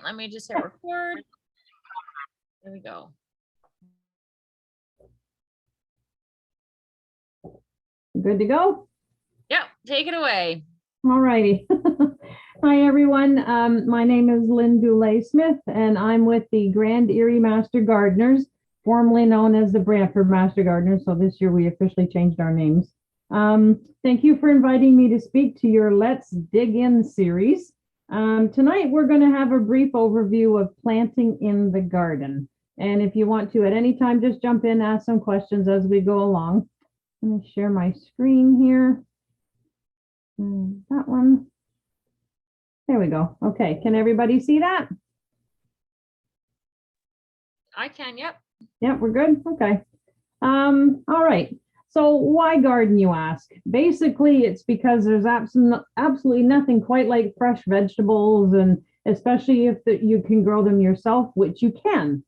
Let me just hit record. There we go. Good to go? Yep, take it away. All righty. Hi, everyone. My name is Lynn Goulet Smith, and I'm with the Grand Erie Master Gardeners, formerly known as the Brantford Master Gardeners. So this year we officially changed our names. Thank you for inviting me to speak to your Let's Dig In series. Tonight we're going to have a brief overview of planting in the garden. And if you want to at any time, just jump in, ask some questions as we go along. I'm going to share my screen here. That one. There we go. Okay, can everybody see that? I can, yep. Yep, we're good. Okay. All right. So why garden, you ask? Basically, it's because there's absolutely nothing quite like fresh vegetables, and especially if you can grow them yourself, which you can.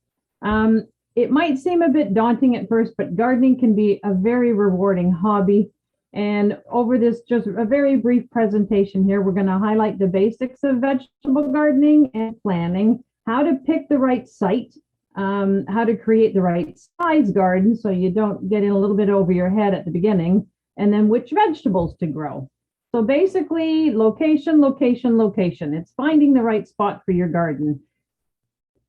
It might seem a bit daunting at first, but gardening can be a very rewarding hobby. And over this just a very brief presentation here, we're going to highlight the basics of vegetable gardening and planning, how to pick the right site, how to create the right size garden so you don't get in a little bit over your head at the beginning, and then which vegetables to grow. So basically, location, location, location. It's finding the right spot for your garden.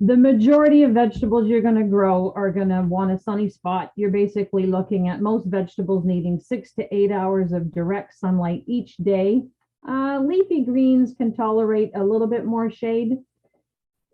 The majority of vegetables you're going to grow are going to want a sunny spot. You're basically looking at most vegetables needing 6 to 8 hours of direct sunlight each day. Leafy greens can tolerate a little bit more shade.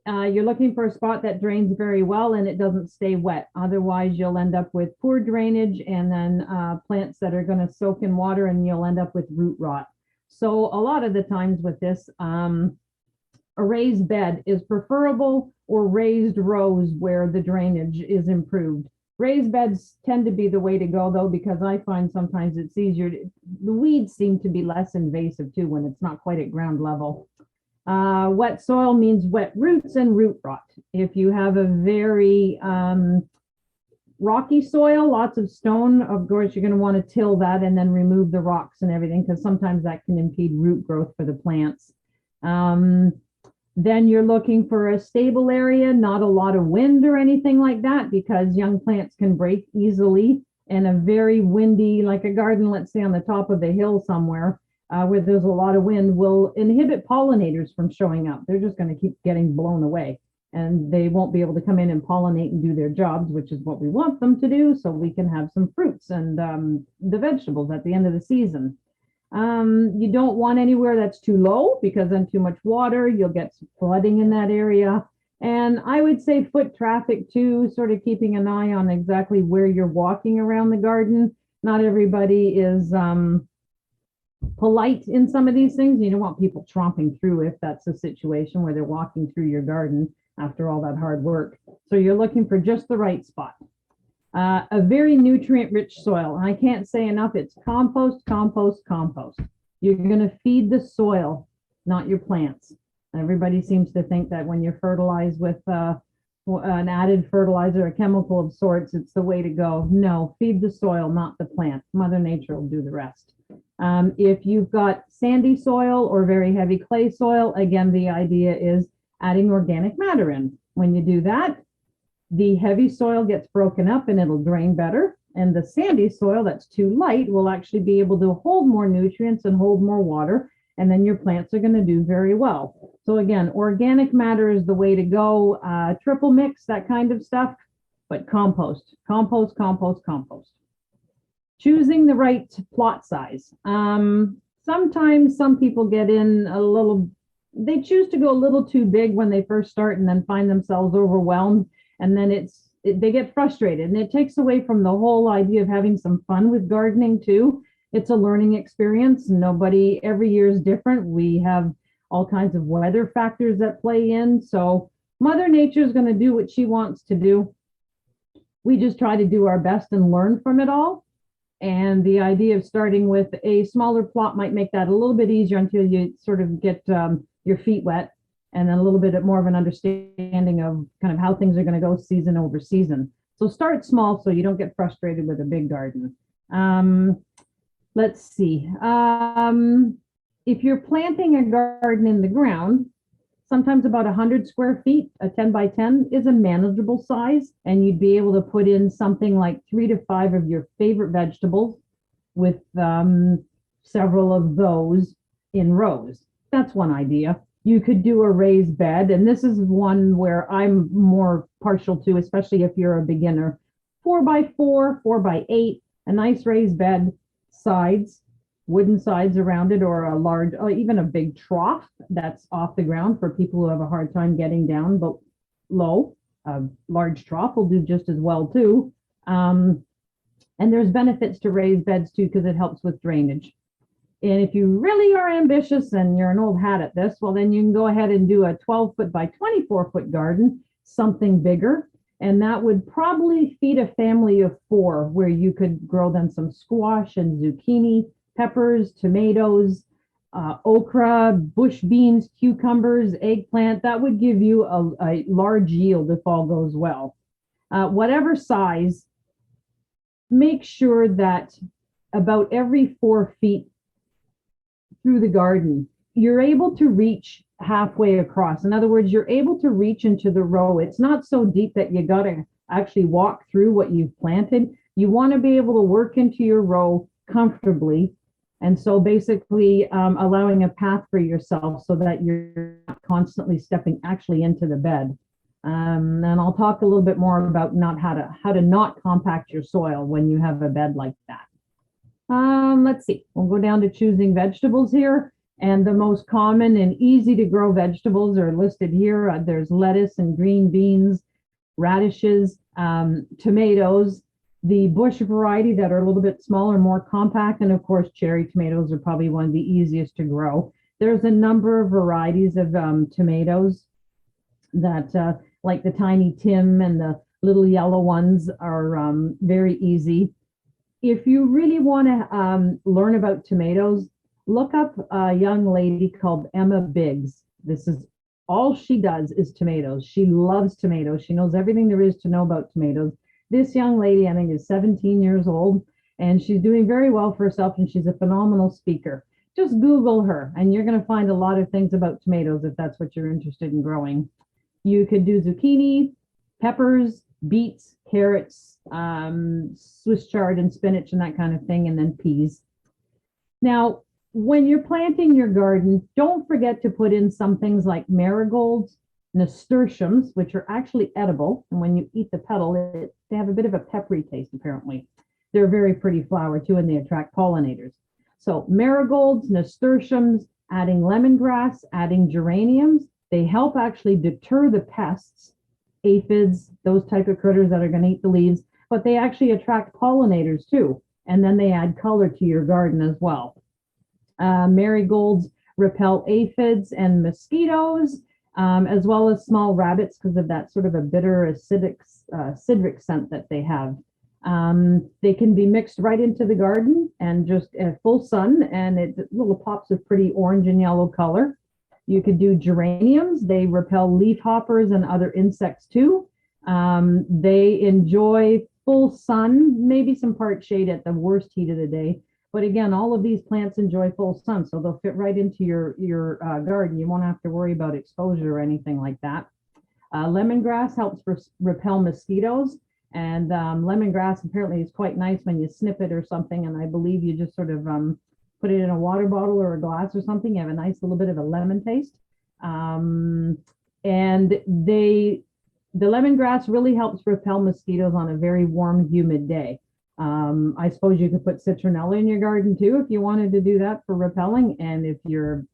You're looking for a spot that drains very well and it doesn't stay wet. Otherwise, you'll end up with poor drainage and then plants that are going to soak in water, and you'll end up with root rot. So a lot of the times with this, a raised bed is preferable, or raised rows where the drainage is improved. Raised beds tend to be the way to go, though, because I find sometimes it's easier. The weeds seem to be less invasive too when it's not quite at ground level. Wet soil means wet roots and root rot. If you have a very rocky soil, lots of stone, of course, you're going to want to till that and then remove the rocks and everything, because sometimes that can impede root growth for the plants. Then you're looking for a stable area, not a lot of wind or anything like that, because young plants can break easily. And a very windy, like a garden, let's say on the top of a hill somewhere, where there's a lot of wind, will inhibit pollinators from showing up. They're just going to keep getting blown away, and they won't be able to come in and pollinate and do their jobs, which is what we want them to do, so we can have some fruits and the vegetables at the end of the season. You don't want anywhere that's too low, because then too much water, you'll get some flooding in that area. And I would say foot traffic too, sort of keeping an eye on exactly where you're walking around the garden. Not everybody is polite in some of these things. You don't want people tromping through if that's a situation where they're walking through your garden after all that hard work. So you're looking for just the right spot. A very nutrient-rich soil. And I can't say enough, it's compost, compost, compost. You're going to feed the soil, not your plants. Everybody seems to think that when you're fertilized with an added fertilizer, a chemical of sorts, it's the way to go. No, feed the soil, not the plant. Mother Nature will do the rest. If you've got sandy soil or very heavy clay soil, again, the idea is adding organic matter in. When you do that, the heavy soil gets broken up and it'll drain better. And the sandy soil that's too light will actually be able to hold more nutrients and hold more water. And then your plants are going to do very well. So again, organic matter is the way to go. Triple mix, that kind of stuff, but compost, compost, compost, compost. Choosing the right plot size. Sometimes some people get in a little, they choose to go a little too big when they first start and then find themselves overwhelmed. And then they get frustrated, and it takes away from the whole idea of having some fun with gardening too. It's a learning experience. Every year is different. We have all kinds of weather factors that play in. So Mother Nature is going to do what she wants to do. We just try to do our best and learn from it all. And the idea of starting with a smaller plot might make that a little bit easier until you sort of get your feet wet, and then a little bit more of an understanding of kind of how things are going to go season over season. So start small so you don't get frustrated with a big garden. Let's see. If you're planting a garden in the ground, Sometimes about 100 square feet, a 10 by 10 is a manageable size, and you'd be able to put in something like 3 to 5 of your favorite vegetables with several of those in rows. That's one idea. You could do a raised bed, and this is one where I'm more partial to, especially if you're a beginner. 4 by 4, 4 by 8, a nice raised bed, sides, wooden sides around it, or a large, or even a big trough that's off the ground for people who have a hard time getting down but low. A large trough will do just as well too. And there's benefits to raised beds too, because it helps with drainage. And if you really are ambitious and you're an old hat at this, well, then you can go ahead and do a 12-foot by 24-foot garden, something bigger. And that would probably feed a family of 4, where you could grow them some squash and zucchini, peppers, tomatoes, okra, bush beans, cucumbers, eggplant. That would give you a large yield if all goes well. Whatever size, make sure that about every 4 feet through the garden, you're able to reach halfway across. In other words, you're able to reach into the row. It's not so deep that you got to actually walk through what you've planted. You want to be able to work into your row comfortably. And so basically allowing a path for yourself so that you're not constantly stepping actually into the bed. And I'll talk a little bit more about how to not compact your soil when you have a bed like that. Let's see, we'll go down to choosing vegetables here. And the most common and easy to grow vegetables are listed here. There's lettuce and green beans, radishes, tomatoes, the bush variety that are a little bit smaller, more compact, and of course, cherry tomatoes are probably one of the easiest to grow. There's a number of varieties of tomatoes that, like the Tiny Tim and the little yellow ones, are very easy. If you really want to learn about tomatoes, look up a young lady called Emma Biggs. This is all she does is tomatoes. She loves tomatoes. She knows everything there is to know about tomatoes. This young lady, I think, is 17 years old, and she's doing very well for herself, and she's a phenomenal speaker. Just Google her, and you're going to find a lot of things about tomatoes if that's what you're interested in growing. You could do zucchini, peppers, beets, carrots, Swiss chard and spinach and that kind of thing, and then peas. Now, when you're planting your garden, don't forget to put in some things like marigolds, nasturtiums, which are actually edible. And when you eat the petal, they have a bit of a peppery taste, apparently. They're a very pretty flower, too, and they attract pollinators. So marigolds, nasturtiums, adding lemongrass, adding geraniums, they help actually deter the pests, aphids, those type of critters that are going to eat the leaves, but they actually attract pollinators, too. And then they add color to your garden as well. Marigolds repel aphids and mosquitoes, as well as small rabbits because of that sort of a bitter citric scent that they have. They can be mixed right into the garden and just at full sun, and it little pops of pretty orange and yellow color. You could do geraniums. They repel leaf hoppers and other insects too. They enjoy full sun, maybe some part shade at the worst heat of the day. But again, all of these plants enjoy full sun, so they'll fit right into your garden. You won't have to worry about exposure or anything like that. Lemongrass helps repel mosquitoes, and lemongrass apparently is quite nice when you snip it or something, and I believe you just sort of put it in a water bottle or a glass or something. You have a nice little bit of a lemon taste. And the lemongrass really helps repel mosquitoes on a very warm, humid day. I suppose you could put citronella in your garden too if you wanted to do that for repelling. And if your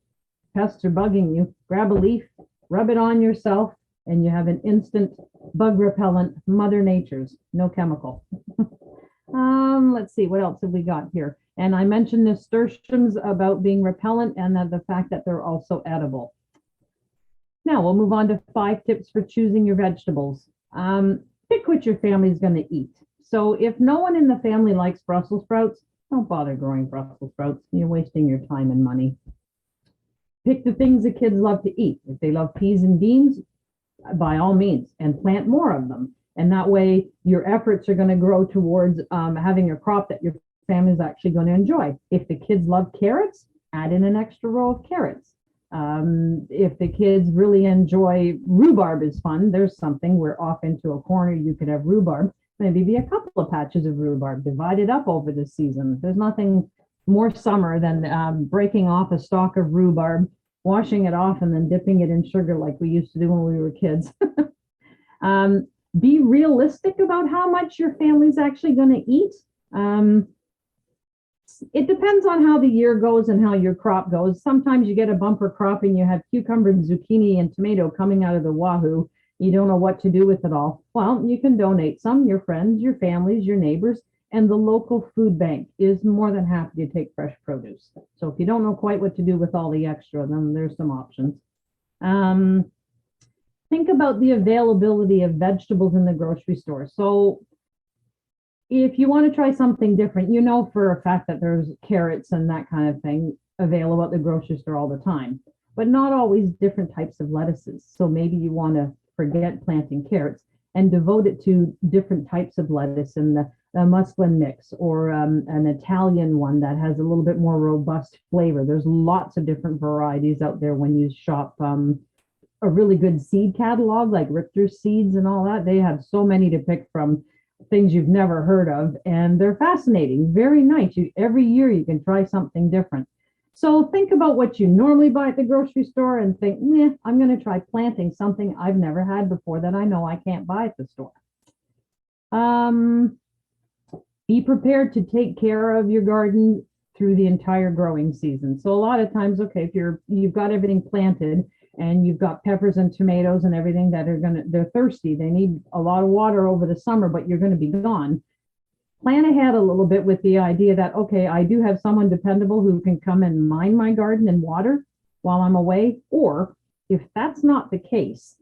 pests are bugging you, grab a leaf, rub it on yourself, and you have an instant bug repellent, Mother Nature's, no chemical. Let's see, what else have we got here? And I mentioned nasturtiums about being repellent and the fact that they're also edible. Now we'll move on to 5 tips for choosing your vegetables. Pick what your family is going to eat. So if no one in the family likes Brussels sprouts, don't bother growing Brussels sprouts. You're wasting your time and money. Pick the things the kids love to eat. If they love peas and beans, by all means, and plant more of them. And that way your efforts are going to grow towards having a crop that your family is actually going to enjoy. If the kids love carrots, add in an extra row of carrots. If the kids really enjoy rhubarb is fun, there's something where off into a corner you could have rhubarb, maybe be a couple of patches of rhubarb divided up over the season. There's nothing more summer than breaking off a stalk of rhubarb, washing it off, and then dipping it in sugar like we used to do when we were kids. Be realistic about how much your family's actually going to eat. It depends on how the year goes and how your crop goes. Sometimes you get a bumper crop and you have cucumber and zucchini and tomato coming out of the wahoo. You don't know what to do with it all. Well, you can donate some, your friends, your families, your neighbors, and the local food bank is more than happy to take fresh produce. So if you don't know quite what to do with all the extra, then there's some options. Think about the availability of vegetables in the grocery store. So if you want to try something different, you know for a fact that there's carrots and that kind of thing available at the grocery store all the time, but not always different types of lettuces. So maybe you want to forget planting carrots and devote it to different types of lettuce in the muslin mix, or an Italian one that has a little bit more robust flavor. There's lots of different varieties out there when you shop a really good seed catalog like Richter Seeds and all that. They have so many to pick from, things you've never heard of, and they're fascinating, very nice. Every year you can try something different. So think about what you normally buy at the grocery store and think, I'm going to try planting something I've never had before that I know I can't buy at the store. Be prepared to take care of your garden through the entire growing season. So a lot of times, okay, if you've got everything planted and you've got peppers and tomatoes and everything that they're thirsty, they need a lot of water over the summer, but you're going to be gone. Plan ahead a little bit with the idea that, okay, I do have someone dependable who can come and mind my garden and water while I'm away. Or if that's not the case,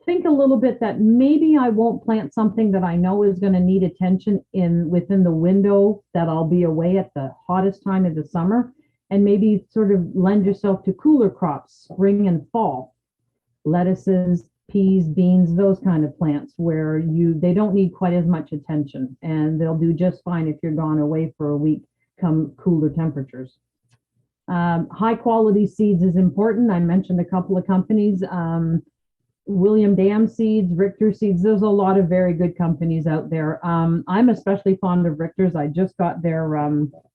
think a little bit that maybe I won't plant something that I know is going to need attention within the window that I'll be away at the hottest time of the summer, and maybe sort of lend yourself to cooler crops, spring and fall, lettuces, peas, beans, those kind of plants where they don't need quite as much attention, and they'll do just fine if you're gone away for a week come cooler temperatures. High quality seeds is important. I mentioned a couple of companies, William Dam Seeds, Richter Seeds. There's a lot of very good companies out there. I'm especially fond of Richter's. I just got their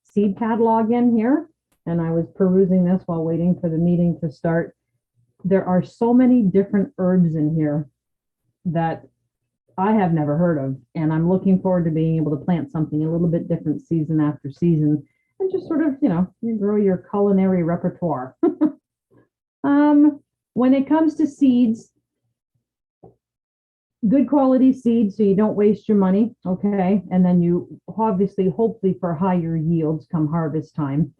seed catalog in here, and I was perusing this while waiting for the meeting to start. There are so many different herbs in here that I have never heard of, and I'm looking forward to being able to plant something a little bit different season after season and just sort of, you grow your culinary repertoire. When it comes to seeds, good quality seeds so you don't waste your money, okay? And then you obviously, hopefully for higher yields come harvest time.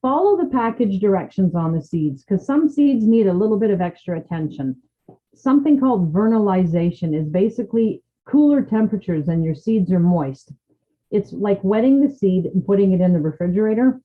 Follow the package directions on the seeds, because some seeds need a little bit of extra attention. Something called vernalization is basically cooler temperatures and your seeds are moist. It's like wetting the seed and putting it in the refrigerator.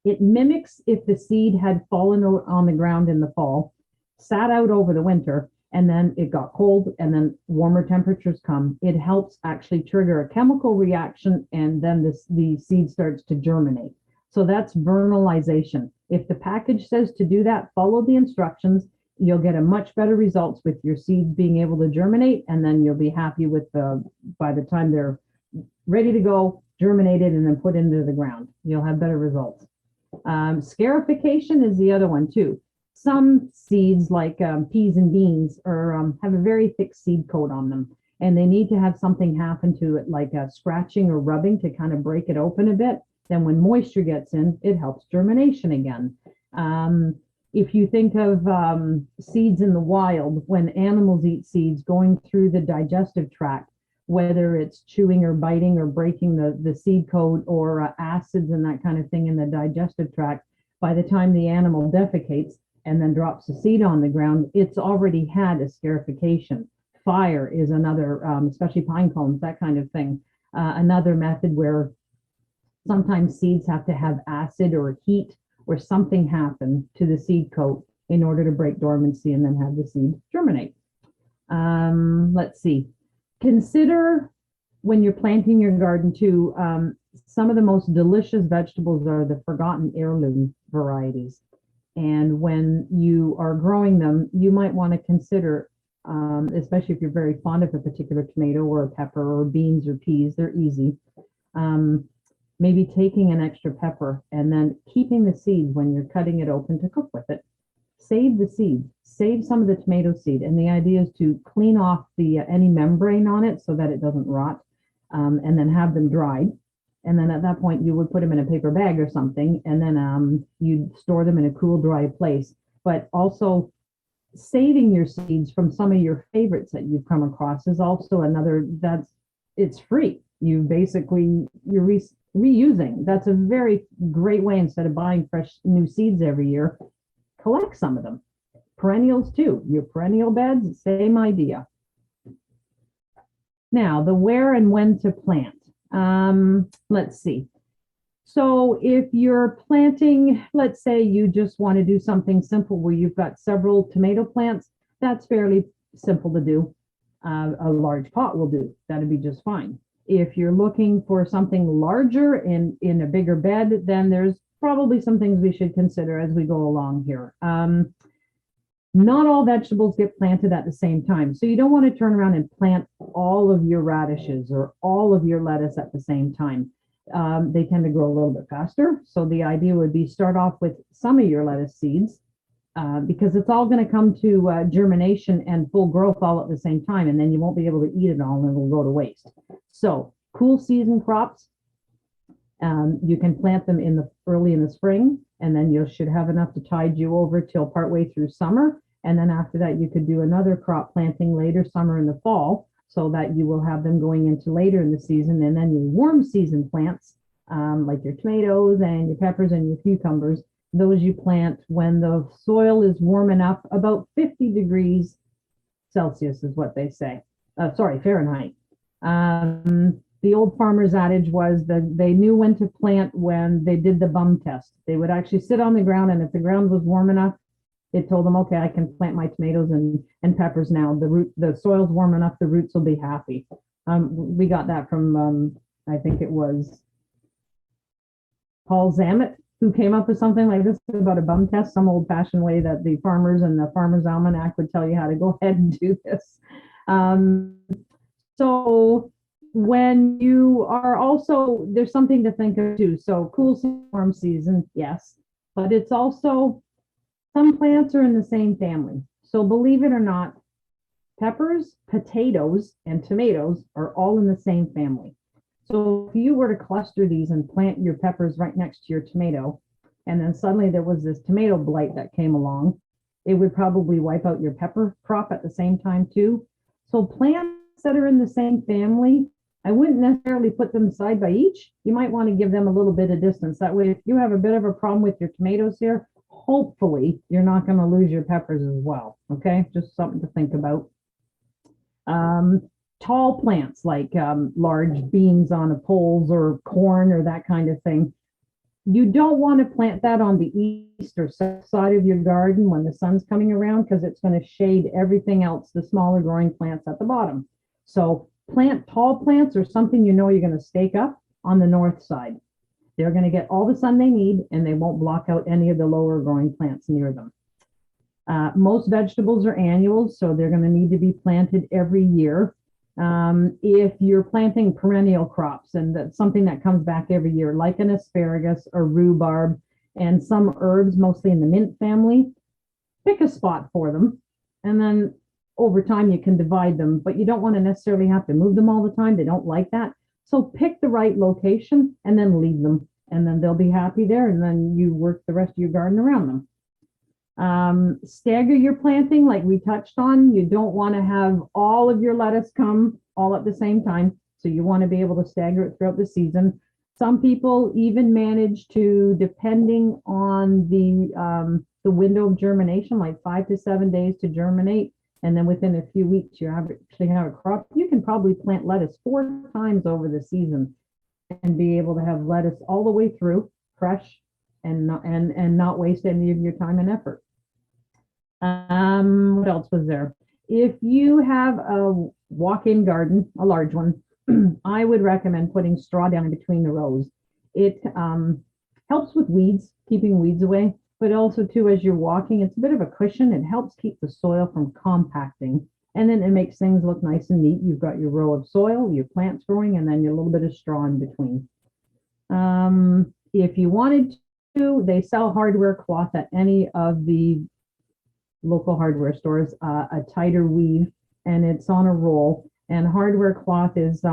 It mimics if the seed had fallen on the ground in the fall, sat out over the winter, and then it got cold, and then warmer temperatures come. It helps actually trigger a chemical reaction, and then the seed starts to germinate. So that's vernalization. If the package says to do that, follow the instructions. You'll get a much better results with your seeds being able to germinate, and then you'll be happy with by the time they're ready to go, germinated, and then put into the ground. You'll have better results. Scarification is the other one too. Some seeds like peas and beans have a very thick seed coat on them, and they need to have something happen to it, like scratching or rubbing to kind of break it open a bit. Then when moisture gets in, it helps germination again. If you think of seeds in the wild, when animals eat seeds going through the digestive tract, whether it's chewing or biting or breaking the seed coat or acids and that kind of thing in the digestive tract, by the time the animal defecates and then drops the seed on the ground, it's already had a scarification. Fire is another, especially pine cones, that kind of thing. Another method where sometimes seeds have to have acid or heat or something happen to the seed coat in order to break dormancy and then have the seed germinate. Let's see. Consider when you're planting your garden too, some of the most delicious vegetables are the forgotten heirloom varieties. And when you are growing them, you might want to consider, especially if you're very fond of a particular tomato or a pepper or beans or peas, they're easy. Um, Maybe taking an extra pepper and then keeping the seeds when you're cutting it open to cook with it. Save the seeds, save some of the tomato seed. And the idea is to clean off the any membrane on it so that it doesn't rot, and then have them dried. And then at that point, you would put them in a paper bag or something, and then you'd store them in a cool, dry place. But also, saving your seeds from some of your favorites that you've come across is also another, it's free. You're reusing. That's a very great way, instead of buying fresh new seeds every year, collect some of them. Perennials too, your perennial beds, same idea. Now, the where and when to plant. Let's see. So if you're planting, let's say you just want to do something simple where you've got several tomato plants, that's fairly simple to do. A large pot will do. That'd be just fine. If you're looking for something larger in a bigger bed, then there's probably some things we should consider as we go along here. Not all vegetables get planted at the same time. So you don't want to turn around and plant all of your radishes or all of your lettuce at the same time. They tend to grow a little bit faster. So the idea would be start off with some of your lettuce seeds, because it's all going to come to germination and full growth all at the same time. And then you won't be able to eat it all and it'll go to waste. So cool season crops, you can plant them early in the spring, and then you should have enough to tide you over till partway through summer. And then after that, you could do another crop planting later summer and the fall, so that you will have them going into later in the season. And then your warm season plants, like your tomatoes and your peppers and your cucumbers, those you plant when the soil is warm enough, about 50 degrees Celsius is what they say. Sorry, Fahrenheit. The old farmer's adage was that they knew when to plant when they did the bum test. They would actually sit on the ground, and if the ground was warm enough, it told them, okay, I can plant my tomatoes and peppers now. The soil's warm enough, the roots will be happy. We got that from, I think it was Paul Zammit, who came up with something like this about a bum test, some old fashioned way that the farmers and the Farmer's Almanac would tell you how to go ahead and do this. So when you are also, there's something to think of too. So cool warm season, yes, but it's also, some plants are in the same family. So believe it or not, peppers, potatoes, and tomatoes are all in the same family. So if you were to cluster these and plant your peppers right next to your tomato, and then suddenly there was this tomato blight that came along, it would probably wipe out your pepper crop at the same time too. So plants that are in the same family, I wouldn't necessarily put them side by each. You might want to give them a little bit of distance. That way, if you have a bit of a problem with your tomatoes here, hopefully you're not going to lose your peppers as well. Okay, just something to think about. Tall plants like large beans on a poles or corn or that kind of thing. You don't want to plant that on the east or south side of your garden when the sun's coming around, because it's going to shade everything else, the smaller growing plants at the bottom. So plant tall plants or something you know you're going to stake up on the north side. They're going to get all the sun they need, and they won't block out any of the lower growing plants near them. Most vegetables are annuals, so they're going to need to be planted every year. If you're planting perennial crops, and that's something that comes back every year, like an asparagus or rhubarb and some herbs, mostly in the mint family, pick a spot for them. And then over time, you can divide them, but you don't want to necessarily have to move them all the time. They don't like that. So pick the right location and then leave them, and then they'll be happy there. And then you work the rest of your garden around them. Stagger your planting, like we touched on. You don't want to have all of your lettuce come all at the same time. So you want to be able to stagger it throughout the season. Some people even manage to, depending on the window of germination, like 5 to 7 days to germinate. And then within a few weeks, you actually have a crop. You can probably plant lettuce 4 times over the season and be able to have lettuce all the way through, fresh, and not waste any of your time and effort. What else was there? If you have a walk-in garden, a large one, I would recommend putting straw down in between the rows. It helps with weeds, keeping weeds away. but also too, as you're walking, it's a bit of a cushion. It helps keep the soil from compacting. And then it makes things look nice and neat. You've got your row of soil, your plants growing, and then your little bit of straw in between. If you wanted to, they sell hardware cloth at any of the local hardware stores, a tighter weave, and it's on a roll. And hardware cloth is,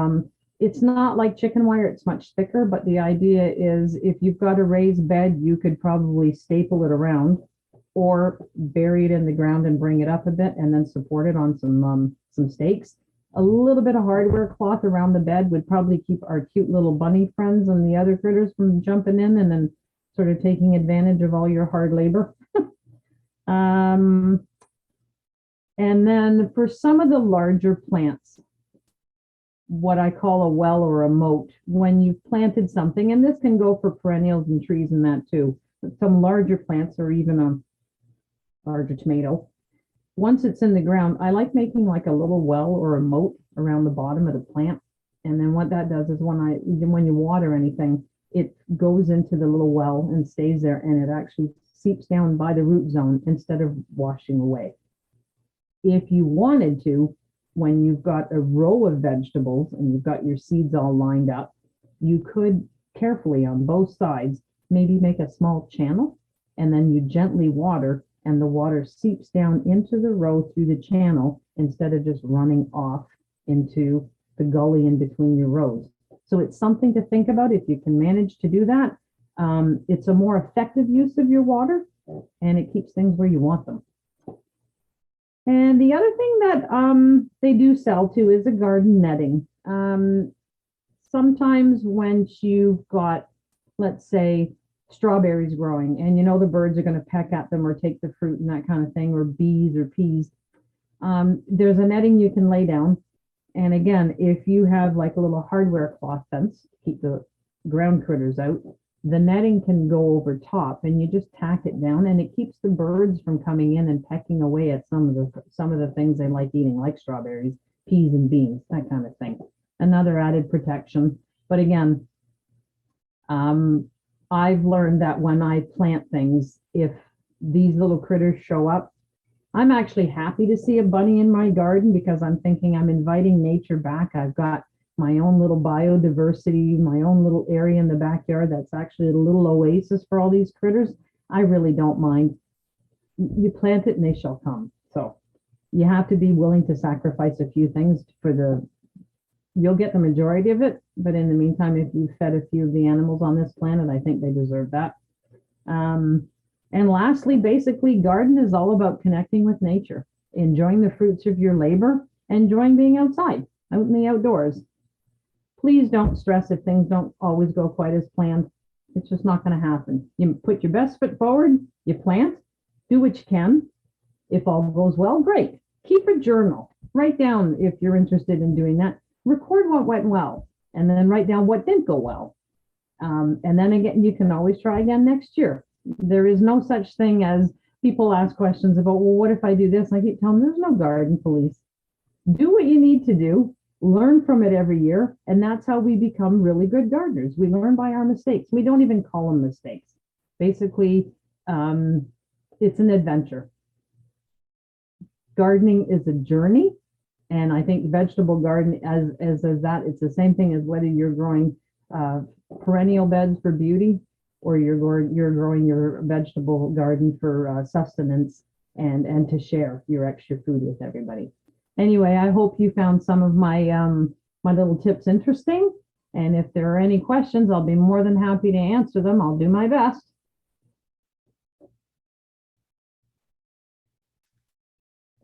it's not like chicken wire, it's much thicker, but the idea is if you've got a raised bed, you could probably staple it around or bury it in the ground and bring it up a bit and then support it on some stakes. A little bit of hardware cloth around the bed would probably keep our cute little bunny friends and the other critters from jumping in and then sort of taking advantage of all your hard labor. And then for some of the larger plants, what I call a well or a moat, when you've planted something, and this can go for perennials and trees and that too, but some larger plants or even a larger tomato, once it's in the ground, I like making like a little well or a moat around the bottom of the plant. And then what that does is when you water anything, it goes into the little well and stays there, and it actually seeps down by the root zone instead of washing away. If you wanted to, when you've got a row of vegetables and you've got your seeds all lined up, you could carefully on both sides maybe make a small channel, and then you gently water, and the water seeps down into the row through the channel instead of just running off into the gully in between your rows. So it's something to think about if you can manage to do that. It's a more effective use of your water, and it keeps things where you want them. And the other thing that they do sell too is a garden netting. Sometimes when you've got, let's say, strawberries growing and you know the birds are going to peck at them or take the fruit and that kind of thing, or bees or peas, there's a netting you can lay down. And again, if you have like a little hardware cloth fence to keep the ground critters out, the netting can go over top and you just tack it down, and it keeps the birds from coming in and pecking away at some of the things they like eating, like strawberries, peas and beans, that kind of thing. Another added protection. But again, I've learned that when I plant things, if these little critters show up, I'm actually happy to see a bunny in my garden because I'm thinking I'm inviting nature back. I've got my own little biodiversity, my own little area in the backyard that's actually a little oasis for all these critters. I really don't mind. You plant it and they shall come. So you have to be willing to sacrifice a few things you'll get the majority of it, but in the meantime, if you fed a few of the animals on this planet, I think they deserve that. And lastly, basically, garden is all about connecting with nature, enjoying the fruits of your labor, enjoying being outside, out in the outdoors. Please don't stress if things don't always go quite as planned. It's just not going to happen. You put your best foot forward, you plant, do what you can. If all goes well, great. Keep a journal. Write down if you're interested in doing that. Record what went well, and then write down what didn't go well. And then again, you can always try again next year. There is no such thing as people ask questions about, well, what if I do this? I keep telling them there's no garden police. Do what you need to do, learn from it every year, and that's how we become really good gardeners. We learn by our mistakes. We don't even call them mistakes. Basically, it's an adventure. Gardening is a journey. And I think vegetable garden, as that, it's the same thing as whether you're growing perennial beds for beauty or you're growing your vegetable garden for sustenance and to share your extra food with everybody. Anyway, I hope you found some of my my little tips interesting. And if there are any questions, I'll be more than happy to answer them. I'll do my best.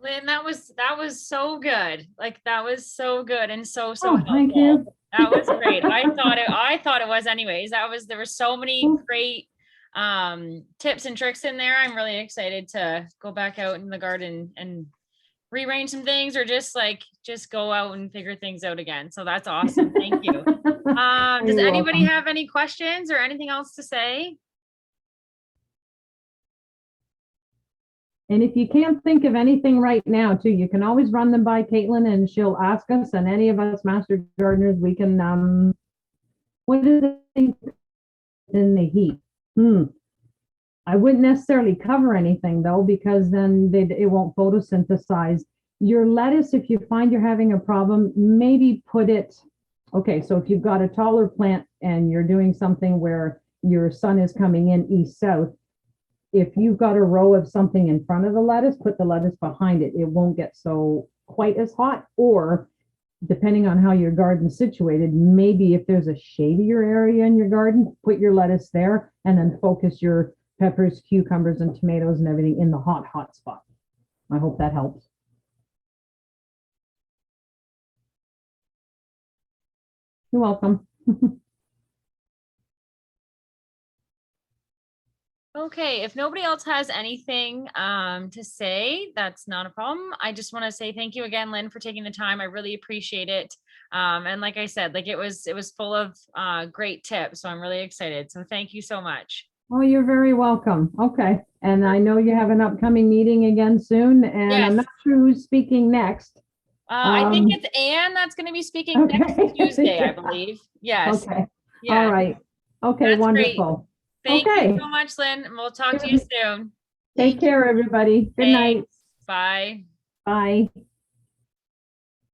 Lynn, that was so good. Like that was so good and so Oh, helpful. thank you. That was great. I thought it was anyways. There were so many great tips and tricks in there. I'm really excited to go back out in the garden and rearrange some things or just go out and figure things out again. So that's awesome. Thank you. Does anybody have any questions or anything else to say? And if you can't think of anything right now, too, you can always run them by Caitlin and she'll ask us, and any of us master gardeners, we can, what is it in the heat? I wouldn't necessarily cover anything though, because then it won't photosynthesize. Your lettuce, if you find you're having a problem, maybe put it, okay, so if you've got a taller plant and you're doing something where your sun is coming in east-south, if you've got a row of something in front of the lettuce, put the lettuce behind it. It won't get so quite as hot. Or depending on how your garden's situated, maybe if there's a shadier area in your garden, put your lettuce there and then focus your peppers, cucumbers, and tomatoes and everything in the hot spot. I hope that helps. You're welcome. Okay, if nobody else has anything to say, that's not a problem. I just want to say thank you again, Lynn, for taking the time. I really appreciate it. And like I said, like it was full of great tips. So I'm really excited. So thank you so much. Oh, you're very welcome. Okay. And I know you have an upcoming meeting again soon, and I'm Yes. not sure who's speaking next. I think it's Anne that's going to be speaking next Okay. Tuesday, I believe. Yes. Okay. Yeah. All right. Okay, That's great. wonderful. Thank Okay. you so much, Lynn. And we'll talk to you soon. Take care, everybody. Good night. Thanks. Bye. Bye.